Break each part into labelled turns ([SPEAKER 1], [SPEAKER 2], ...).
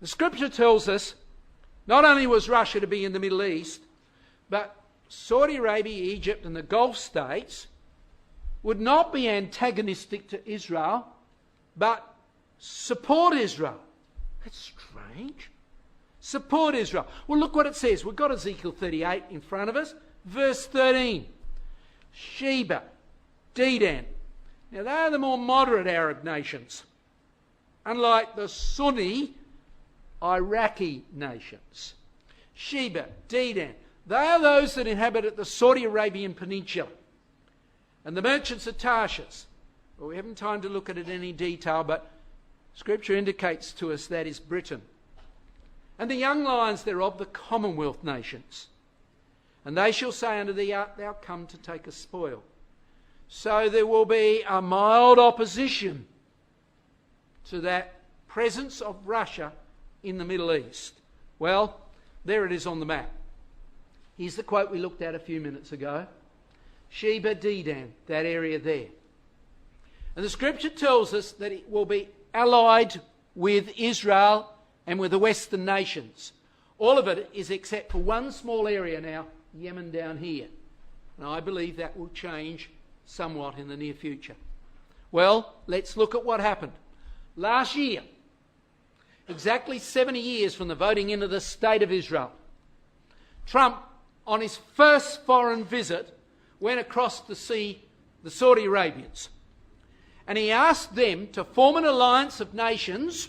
[SPEAKER 1] The scripture tells us not only was Russia to be in the Middle East, but Saudi Arabia, Egypt and the Gulf states would not be antagonistic to Israel, but support Israel. That's strange. Support Israel. Well, look what it says. We've got Ezekiel 38 in front of us. Verse 13. Sheba, Dedan. Now, they are the more moderate Arab nations, unlike the Sunni Iraqi nations. Sheba, Dedan. They are those that inhabit the Saudi Arabian Peninsula. And the merchants of Tarshish. Well, we haven't time to look at it in any detail, but Scripture indicates to us that is Britain. And the young lions thereof, the Commonwealth nations. And they shall say unto thee, art thou come to take a spoil? So there will be a mild opposition to that presence of Russia in the Middle East. Well, there it is on the map. Here's the quote we looked at a few minutes ago. Sheba, Dedan, that area there. And the scripture tells us that it will be allied with Israel and with the Western nations. All of it is except for one small area now, Yemen down here. And I believe that will change somewhat in the near future. Well, let's look at what happened. Last year, exactly 70 years from the voting into the State of Israel, Trump, on his first foreign visit, went across to see the Saudi Arabians. And he asked them to form an alliance of nations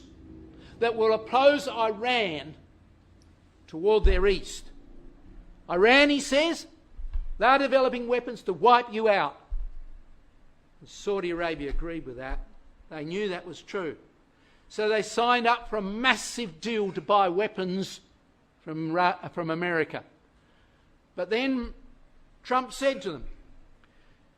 [SPEAKER 1] that will oppose Iran toward their east. Iran, he says, they're developing weapons to wipe you out. And Saudi Arabia agreed with that. They knew that was true. So they signed up for a massive deal to buy weapons from America. But then Trump said to them,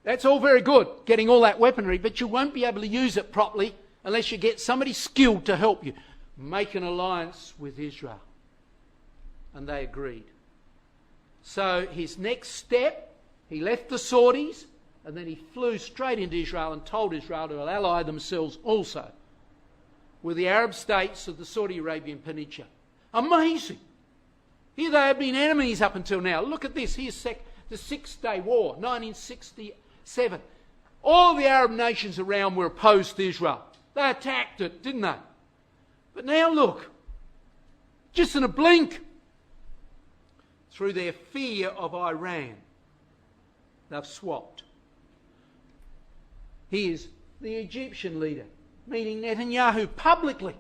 [SPEAKER 1] that's all very good, getting all that weaponry, but you won't be able to use it properly unless you get somebody skilled to help you. Make an alliance with Israel. And they agreed. So his next step, he left the Saudis, and then he flew straight into Israel and told Israel to ally themselves also with the Arab states of the Saudi Arabian Peninsula. Amazing. Here they have been enemies up until now. Look at this. Here's the Six-Day War, 1967. All the Arab nations around were opposed to Israel. They attacked it, didn't they? But now look, just in a blink, through their fear of Iran, they've swapped. Here's the Egyptian leader meeting Netanyahu publicly.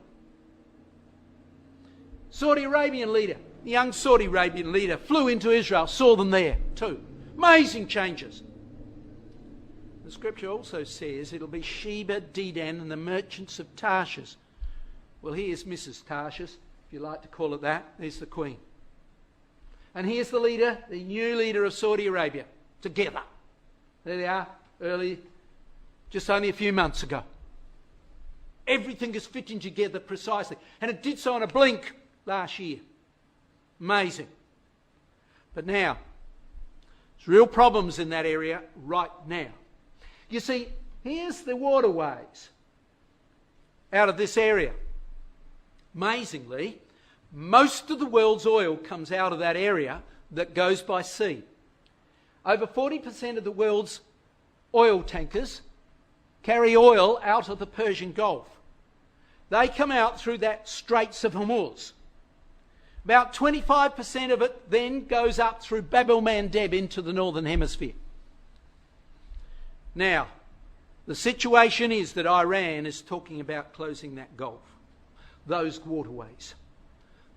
[SPEAKER 1] Saudi Arabian leader, the young Saudi Arabian leader, flew into Israel, saw them there too. Amazing changes. The scripture also says it'll be Sheba, Dedan and the merchants of Tarshish. Well, here's Mrs. Tarshish, if you like to call it that. There's the Queen. And here's the leader, the new leader of Saudi Arabia, together. There they are, just only a few months ago. Everything is fitting together precisely. And it did so in a blink last year. Amazing. But now, there's real problems in that area right now. You see, here's the waterways out of this area. Amazingly, most of the world's oil comes out of that area that goes by sea. Over 40% of the world's oil tankers carry oil out of the Persian Gulf. They come out through that Straits of Hormuz. About 25% of it then goes up through Bab el-Mandeb into the Northern Hemisphere. Now, the situation is that Iran is talking about closing that Gulf, those waterways.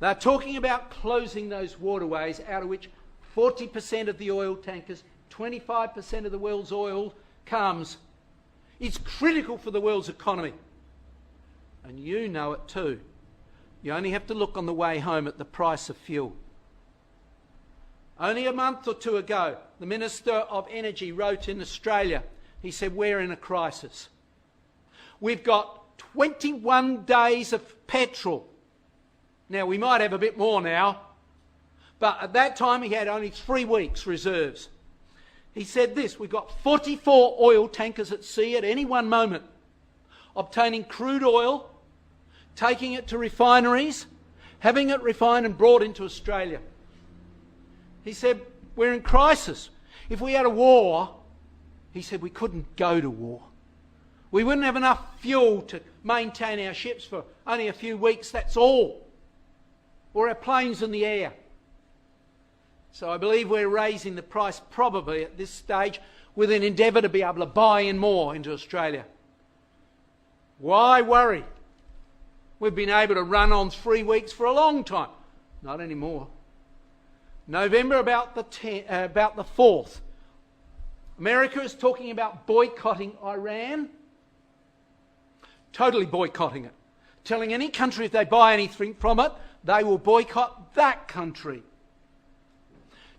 [SPEAKER 1] They're talking about closing those waterways out of which 40% of the oil tankers, 25% of the world's oil comes. It's critical for the world's economy. And you know it too. You only have to look on the way home at the price of fuel. Only a month or two ago, the Minister of Energy wrote in Australia, he said, we're in a crisis. We've got 21 days of petrol. Now, we might have a bit more now, but at that time he had only 3 weeks reserves. He said this, we've got 44 oil tankers at sea at any one moment, obtaining crude oil, taking it to refineries, having it refined and brought into Australia. He said, we're in crisis. If we had a war, he said, we couldn't go to war. We wouldn't have enough fuel to maintain our ships for only a few weeks, that's all. Or our planes in the air. So I believe we're raising the price probably at this stage with an endeavour to be able to buy in more into Australia. Why worry? We've been able to run on 3 weeks for a long time. Not anymore. November about the 4th. America is talking about boycotting Iran. Totally boycotting it. Telling any country if they buy anything from it, they will boycott that country.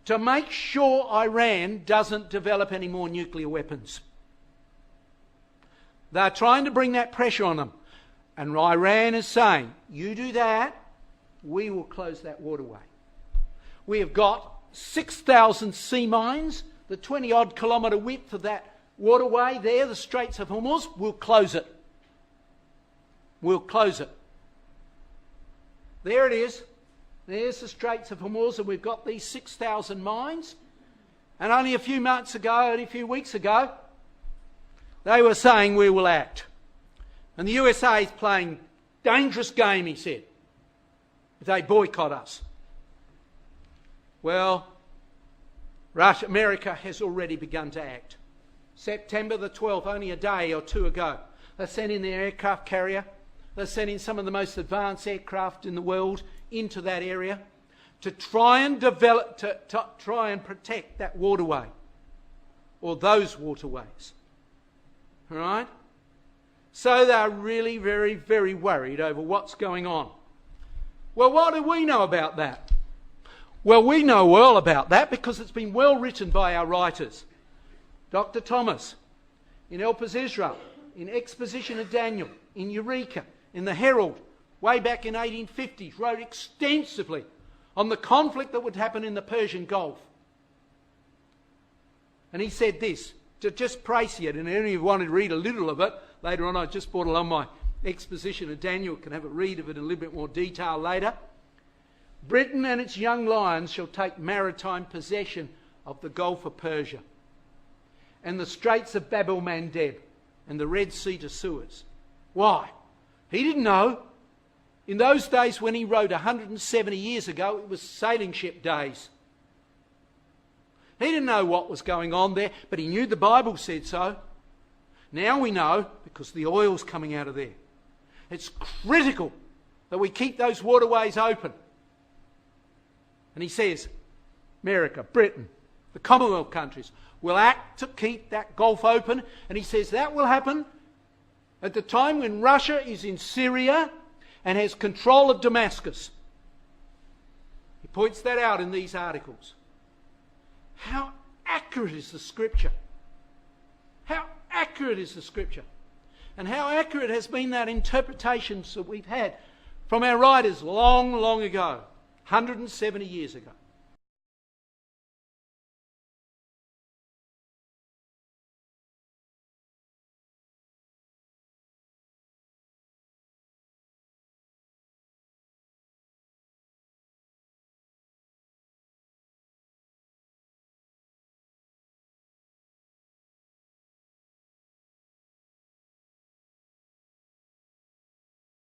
[SPEAKER 1] To make sure Iran doesn't develop any more nuclear weapons. They're trying to bring that pressure on them. And Iran is saying, you do that, we will close that waterway. We have got 6,000 sea mines, the 20-odd kilometre width of that waterway there, the Straits of Hormuz, we'll close it. We'll close it. There it is. There's the Straits of Hormuz, and we've got these 6,000 mines. And only a few months ago, only a few weeks ago, they were saying we will act. And the USA is playing dangerous game, he said, if they boycott us. Well, America has already begun to act. September the 12th, only a day or two ago, they sent in their aircraft carrier. They sent in some of the most advanced aircraft in the world into that area to try and develop, to try and protect that waterway or those waterways. All right? So they're really very, very worried over what's going on. Well, what do we know about that? Well, we know well about that because it's been well written by our writers. Dr. Thomas, in Elpis Israel, in Exposition of Daniel, in Eureka, in the Herald, way back in 1850s, wrote extensively on the conflict that would happen in the Persian Gulf. And he said this, to just prescience, and if you wanted to read a little of it, later on I just brought along my Exposition of Daniel, can have a read of it in a little bit more detail later. Britain and its young lions shall take maritime possession of the Gulf of Persia and the Straits of Bab el-Mandeb and the Red Sea to Suez. Why? He didn't know. In those days when he wrote 170 years ago, it was sailing ship days. He didn't know what was going on there, but he knew the Bible said so. Now we know because the oil's coming out of there. It's critical that we keep those waterways open. And he says, America, Britain, the Commonwealth countries will act to keep that Gulf open. And he says that will happen at the time when Russia is in Syria and has control of Damascus. He points that out in these articles. How accurate is the Scripture? How accurate is the Scripture? And how accurate has been that interpretations that we've had from our writers long, long ago, 170 years ago.